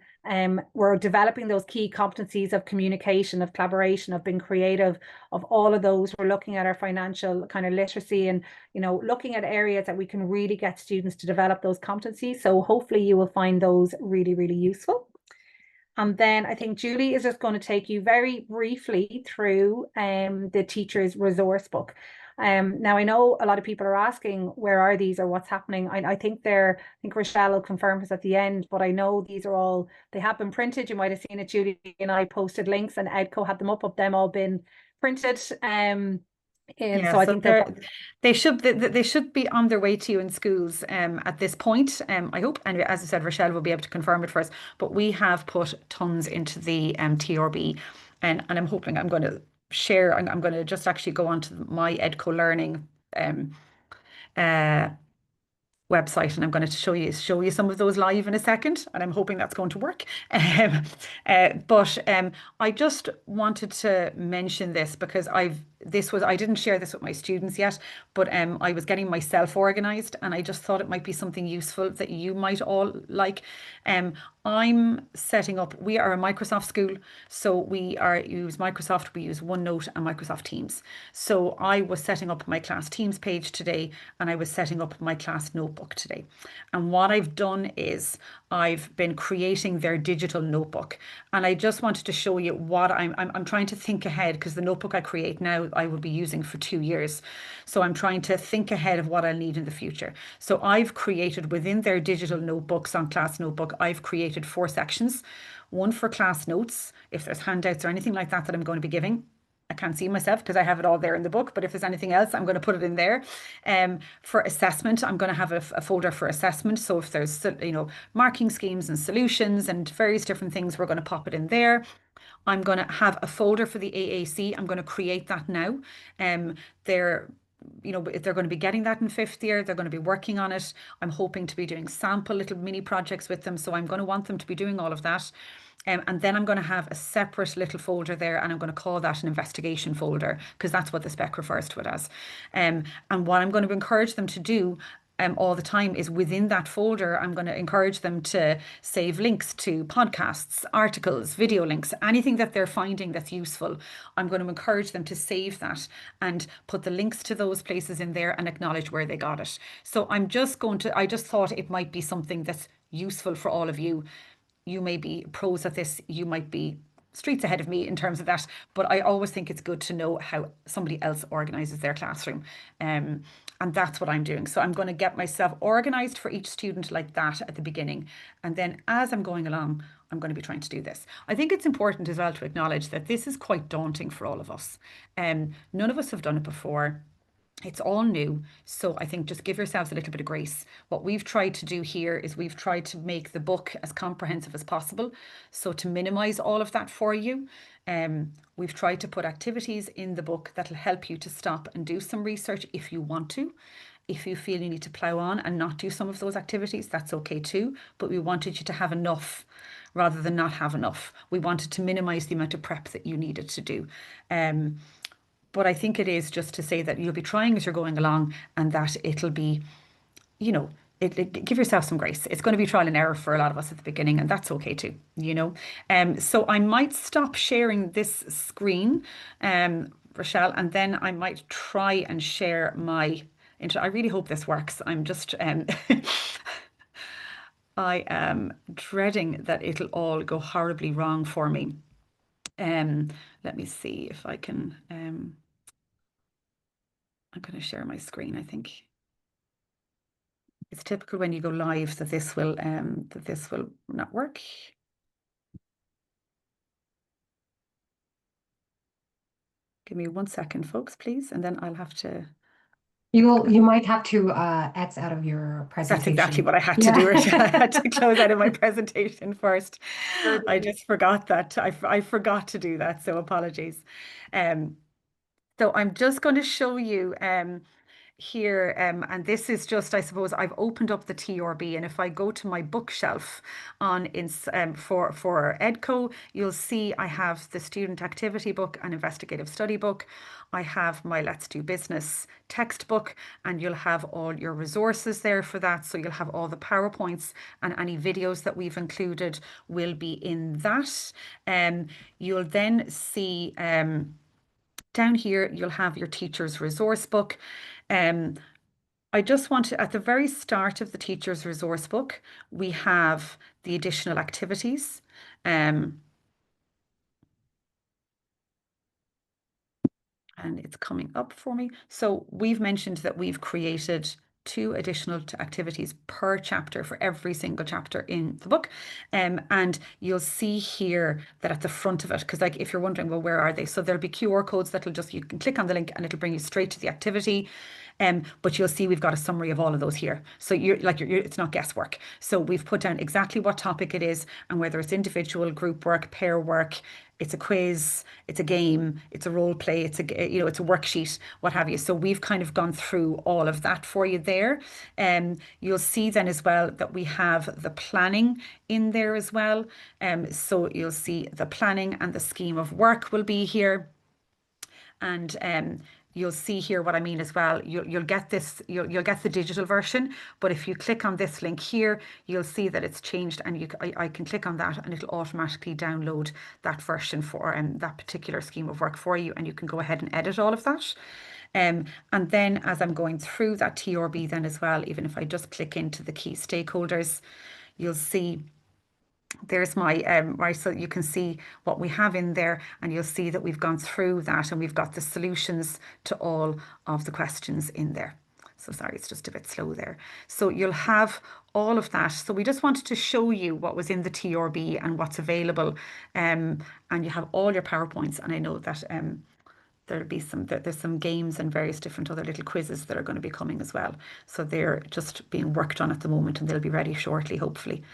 We're developing those key competencies of communication, of collaboration, of being creative, of all of those. We're looking at our financial kind of literacy and, you know, looking at areas that we can really get students to develop those competencies. So hopefully you will find those really, really useful. And then I think Julie is just going to take you very briefly through the teacher's resource book. Now I know a lot of people are asking, where are these or what's happening? I think Rochelle will confirm us at the end, but I know these are all, they have been printed. You might have seen it, Julie and I posted links and EDCO had them up, of them all been printed.
Yeah,
so I
so
think
they should be on their way to you in schools at this point. I hope, and as I said, Rochelle will be able to confirm it for us. But we have put tons into the TRB, and I'm hoping I'm going to share. I'm going to just actually go onto my EDCO Learning website, and I'm going to show you some of those live in a second, and I'm hoping that's going to work. But I just wanted to mention this because I didn't share this with my students yet, but I was getting myself organized, and I just thought it might be something useful that you might all like. Um, I'm setting up, we are a Microsoft school, so we use Microsoft, we use OneNote and Microsoft Teams. So I was setting up my class Teams page today, and I was setting up my class notebook today. And what I've done is I've been creating their digital notebook, and I just wanted to show you what I'm trying to think ahead, because the notebook I create now I will be using for 2 years. So I'm trying to think ahead of what I'll need in the future. So I've created within their digital notebooks on Class Notebook, I've created 4 sections. One for class notes, if there's handouts or anything like that I'm going to be giving. I can't see myself because I have it all there in the book, but if there's anything else, I'm going to put it in there. For assessment, I'm going to have a folder for assessment. So if there's, marking schemes and solutions and various different things, we're going to pop it in there. I'm going to have a folder for the AAC. I'm going to create that now. They're they're going to be getting that in 5th year. They're going to be working on it. I'm hoping to be doing sample little mini projects with them. So I'm going to want them to be doing all of that. And then I'm going to have a separate little folder there, and I'm going to call that an investigation folder, because that's what the spec refers to it as. And what I'm going to encourage them to do all the time is within that folder, I'm going to encourage them to save links to podcasts, articles, video links, anything that they're finding that's useful. I'm going to encourage them to save that and put the links to those places in there and acknowledge where they got it. So I just thought it might be something that's useful for all of you. You may be pros at this, you might be streets ahead of me in terms of that, but I always think it's good to know how somebody else organizes their classroom. And that's what I'm doing. So I'm going to get myself organized for each student like that at the beginning. And then as I'm going along, I'm going to be trying to do this. I think it's important as well to acknowledge that this is quite daunting for all of us. None of us have done it before. It's all new. So I think just give yourselves a little bit of grace. What we've tried to do here is we've tried to make the book as comprehensive as possible. So to minimize all of that for you, we've tried to put activities in the book that'll help you to stop and do some research if you want to. If you feel you need to plow on and not do some of those activities, that's okay too. But we wanted you to have enough rather than not have enough. We wanted to minimize the amount of prep that you needed to do. But I think it is just to say that you'll be trying as you're going along, and that it'll be, give yourself some grace. It's going to be trial and error for a lot of us at the beginning, and that's okay too, So I might stop sharing this screen, Rochelle, and then I might try and share my I really hope this works. I'm just, I am dreading that it'll all go horribly wrong for me. Let me see if I can, I'm going to share my screen. I think it's typical when you go live that this will not work. Give me 1 second, folks, please, and then I'll have to.
You might have to X out of your presentation.
That's exactly what I had to do. I had to close out of my presentation first. I just forgot that. I forgot to do that, so apologies. So I'm just going to show you here, and this is just, I suppose, I've opened up the TRB, and if I go to my bookshelf for EDCO, you'll see I have the student activity book and investigative study book. I have my Let's Do Business textbook, and you'll have all your resources there for that. So you'll have all the PowerPoints, and any videos that we've included will be in that. You'll then see down here, you'll have your teacher's resource book. I just want to, at the very start of the teacher's resource book, we have the additional activities. And it's coming up for me. So we've mentioned that we've created 2 additional activities per chapter for every single chapter in the book. And you'll see here that at the front of it, because like if you're wondering, well, where are they? So there'll be QR codes you can click on the link and it'll bring you straight to the activity. But you'll see we've got a summary of all of those here. So it's not guesswork. So we've put down exactly what topic it is, and whether it's individual, group work, pair work, it's a quiz, it's a game, it's a role play, it's a worksheet, what have you. So we've kind of gone through all of that for you there. You'll see then as well that we have the planning in there as well. So you'll see the planning and the scheme of work will be here. and you'll see here what I mean as well. You'll get this, you'll get the digital version, but if you click on this link here, you'll see that it's changed, and I can click on that and it'll automatically download that version for that particular scheme of work for you, and you can go ahead and edit all of that. And then as I'm going through that TRB then as well, even if I just click into the key stakeholders, you'll see there's my right, so you can see what we have in there, and you'll see that we've gone through that and we've got the solutions to all of the questions in there. So sorry, it's just a bit slow there. So you'll have all of that. So we just wanted to show you what was in the TRB and what's available, and you have all your PowerPoints. And I know that there'll be there's some games and various different other little quizzes that are going to be coming as well. So they're just being worked on at the moment, and they'll be ready shortly, hopefully.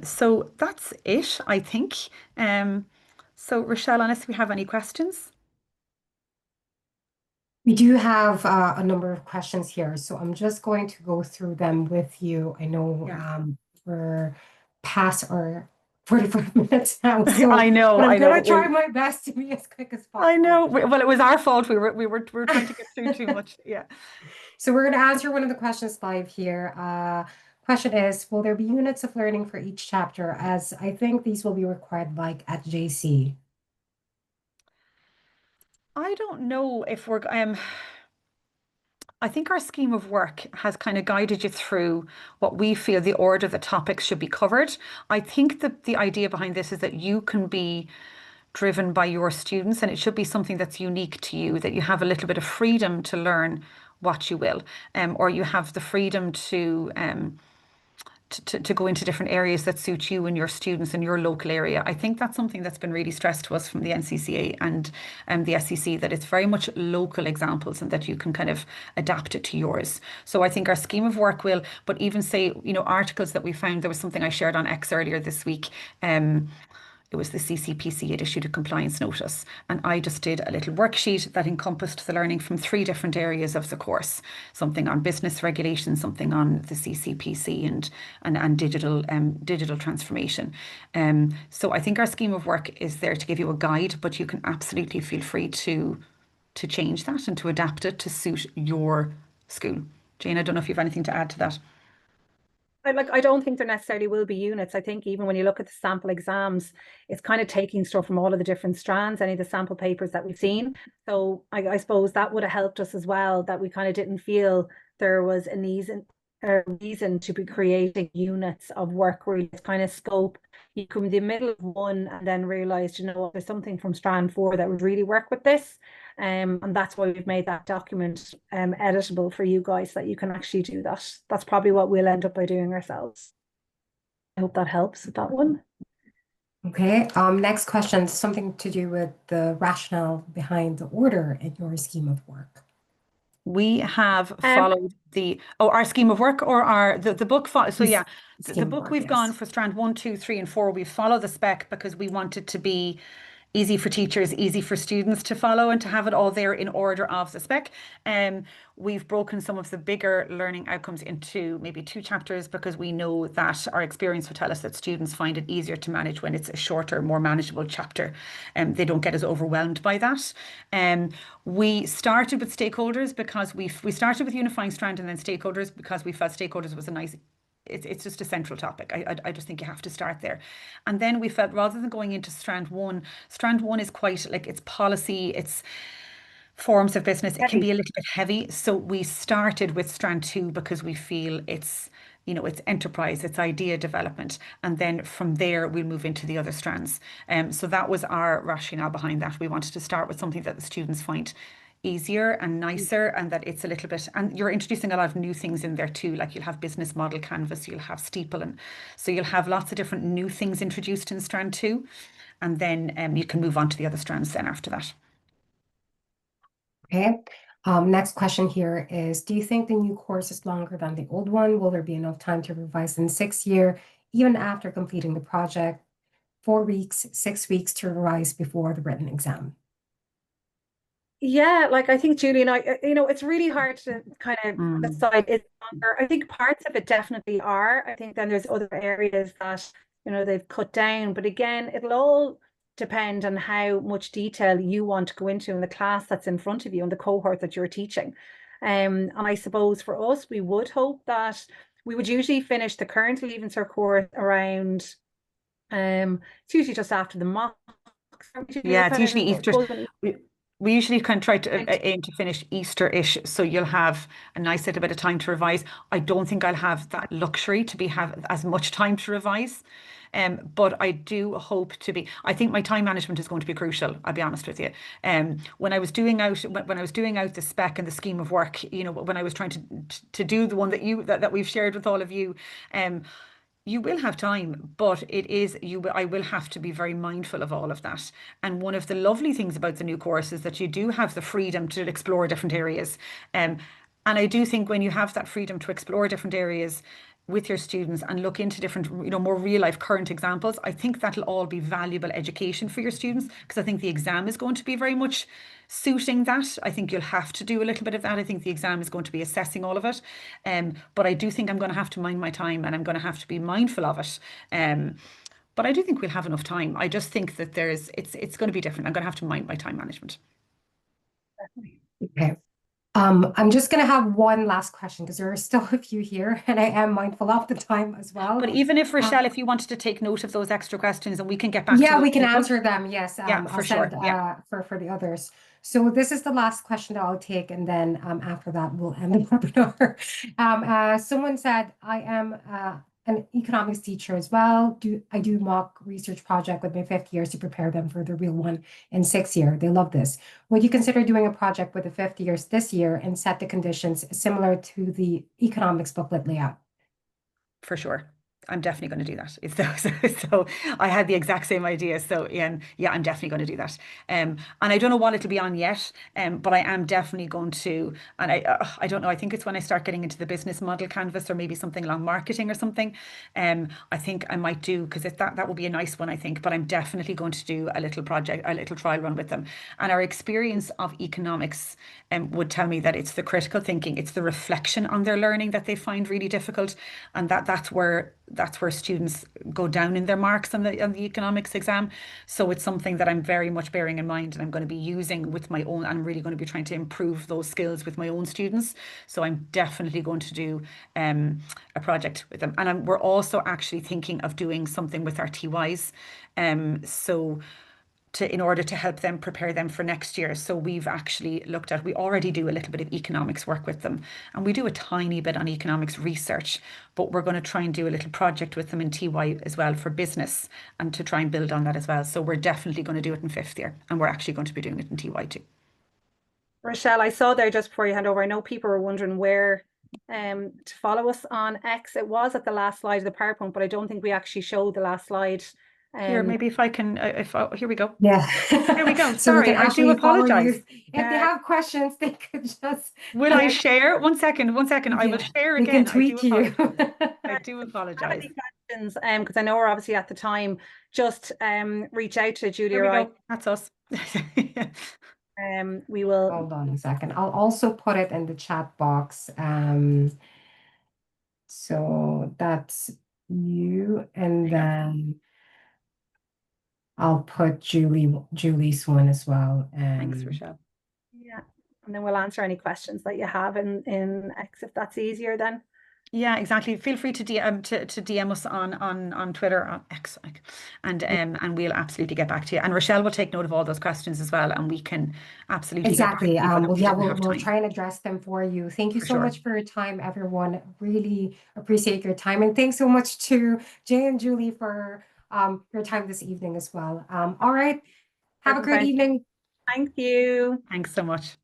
So that's it, I think. So Rochelle, unless we have any questions.
We do have a number of questions here, so I'm just going to go through them with you. I know we're past our 45 minutes now, so
I know,
but I'm
I know.
gonna try my best to be as quick as possible.
I know. Well, it was our fault. We were trying to get through too much. Yeah.
So we're going to answer one of the questions live here. Question is, will there be units of learning for each chapter? As I think these will be required like at JC.
I don't know if we're I think our scheme of work has kind of guided you through what we feel the order the topics should be covered. I think that the idea behind this is that you can be driven by your students, and it should be something that's unique to you, that you have a little bit of freedom to learn what you will, or you have the freedom to go into different areas that suit you and your students in your local area. I think that's something that's been really stressed to us from the NCCA and the SEC, that it's very much local examples and that you can kind of adapt it to yours. So I think our scheme of work will, but even say, articles that we found, there was something I shared on X earlier this week. It was the CCPC had issued a compliance notice, and I just did a little worksheet that encompassed the learning from 3 different areas of the course: something on business regulation, something on the CCPC, and digital transformation. So I think our scheme of work is there to give you a guide, but you can absolutely feel free to change that and to adapt it to suit your school. Jane, I don't know if you have anything to add to that.
I don't think there necessarily will be units. I think even when you look at the sample exams, it's kind of taking stuff from all of the different strands, any of the sample papers that we've seen. So I suppose that would have helped us as well, that we kind of didn't feel there was a reason to be creating units of work, really. It's kind of scope. You come in the middle of one and then realize, there's something from strand 4 that would really work with this. And that's why we've made that document editable for you guys, that you can actually do that. That's probably what we'll end up by doing ourselves. I hope that helps with that one.
Okay, next question, something to do with the rationale behind the order in your scheme of work.
We have followed our scheme of work, or the book. So yeah, the book we've gone for strand 1, 2, 3, and 4. We follow the spec because we want it to be easy for teachers, easy for students to follow, and to have it all there in order of the spec. We've broken some of the bigger learning outcomes into maybe 2 chapters, because we know that our experience would tell us that students find it easier to manage when it's a shorter, more manageable chapter. They don't get as overwhelmed by that. We started with stakeholders because we started with unifying strand and then stakeholders, because we felt stakeholders was a nice, it's just a central topic. I just think you have to start there. And then we felt, rather than going into strand 1 is quite like, it's policy, it's forms of business, it can be a little bit heavy. So we started with strand 2 because we feel it's enterprise, it's idea development, and then from there we'll move into the other strands. So that was our rationale behind that. We wanted to start with something that the students find easier and nicer, and that it's a little bit, and you're introducing a lot of new things in there too, like you'll have business model canvas, you'll have steeple, and so you'll have lots of different new things introduced in strand 2, and then you can move on to the other strands then after that.
Okay. Next question here is, do you think the new course is longer than the old one? Will there be enough time to revise in 6th year, even after completing the project? 4 weeks, 6 weeks to revise before the written exam?
Yeah, I think Julie and I, it's really hard to kind of decide it's longer. I think parts of it definitely are. I think then there's other areas that, they've cut down. But again, it'll all depend on how much detail you want to go into in the class that's in front of you and the cohort that you're teaching. And I suppose for us, we would hope that we would usually finish the current Leaving Cert course around, it's usually just after the mocks.
Yeah, it's usually Easter. We usually kind of try to aim to finish Easter-ish, so you'll have a nice little bit of time to revise. I don't think I'll have that luxury to have as much time to revise. But I do hope to be. I think my time management is going to be crucial. I'll be honest with you. When I was doing out the spec and the scheme of work, when I was trying to do the one that we've shared with all of you, you will have time, but I will have to be very mindful of all of that. And one of the lovely things about the new course is that you do have the freedom to explore different areas. And I do think when you have that freedom to explore different areas with your students and look into different, more real life current examples, I think that'll all be valuable education for your students, because I think the exam is going to be very much suiting that. I think you'll have to do a little bit of that. I think the exam is going to be assessing all of it. But I do think I'm going to have to mind my time, and I'm going to have to be mindful of it. But I do think we'll have enough time. I just think that it's going to be different. I'm going to have to mind my time management.
Okay. I'm just going to have one last question because there are still a few here, and I am mindful of the time as well.
But even if, Rochelle, if you wanted to take note of those extra questions and we can get back to
Yeah,
those
we can
later.
answer them. Yes.
Yeah, for
I'll
sure.
send
Yeah.
for the others. So this is the last question that I'll take, and then after that we'll end the webinar. Someone said, I am an economics teacher as well. I do mock research project with my 5th years to prepare them for the real one in 6th year. They love this. Would you consider doing a project with the 5th years this year and set the conditions similar to the economics booklet layout?
For sure. I'm definitely going to do that. So I had the exact same idea. So yeah, I'm definitely going to do that. And I don't know what it'll be on yet. But I am definitely going to. And I don't know. I think it's when I start getting into the business model canvas, or maybe something along marketing or something. I think I might do, because that will be a nice one, I think. But I'm definitely going to do a little project, a little trial run with them. And our experience of economics would tell me that it's the critical thinking, it's the reflection on their learning that they find really difficult, and that's where students go down in their marks on the economics exam. So it's something that I'm very much bearing in mind, and I'm going to be using with my own. I'm really going to be trying to improve those skills with my own students. So I'm definitely going to do a project with them, and we're also actually thinking of doing something with our TYs. In order to help them prepare them for next year. So we've actually we already do a little bit of economics work with them, and we do a tiny bit on economics research, but we're going to try and do a little project with them in TY as well for business, and to try and build on that as well. So we're definitely going to do it in 5th year, and we're actually going to be doing it in TY too.
Rochelle, I saw there, just before you hand over, I know people are wondering where to follow us on X. It was at the last slide of the PowerPoint, but I don't think we actually showed the last slide.
Here, maybe if I can, here we go.
Yeah.
Here we go.
So
Sorry, I do apologize.
If they have questions, they could just.
Will I share? One second. I will share again.
They can tweet you.
I do apologize.
Any questions? Because I know we're obviously at the time. Just reach out to Julie.
Here we go. That's us.
We will.
Hold on a second. I'll also put it in the chat box. So that's you, and then I'll put Julie's one as well.
Thanks, Rochelle.
Yeah, and then we'll answer any questions that you have in X, if that's easier then.
Yeah, exactly. Feel free to DM us on Twitter, on X, and we'll absolutely get back to you. And Rochelle will take note of all those questions as well, and we can absolutely
exactly.
Get back to you
We'll try and address them for you. Thank you so much for your time, everyone. Really appreciate your time, and thanks so much to Jay and Julie for your time this evening as well. All right, have a great evening.
Thank you.
Thanks so much.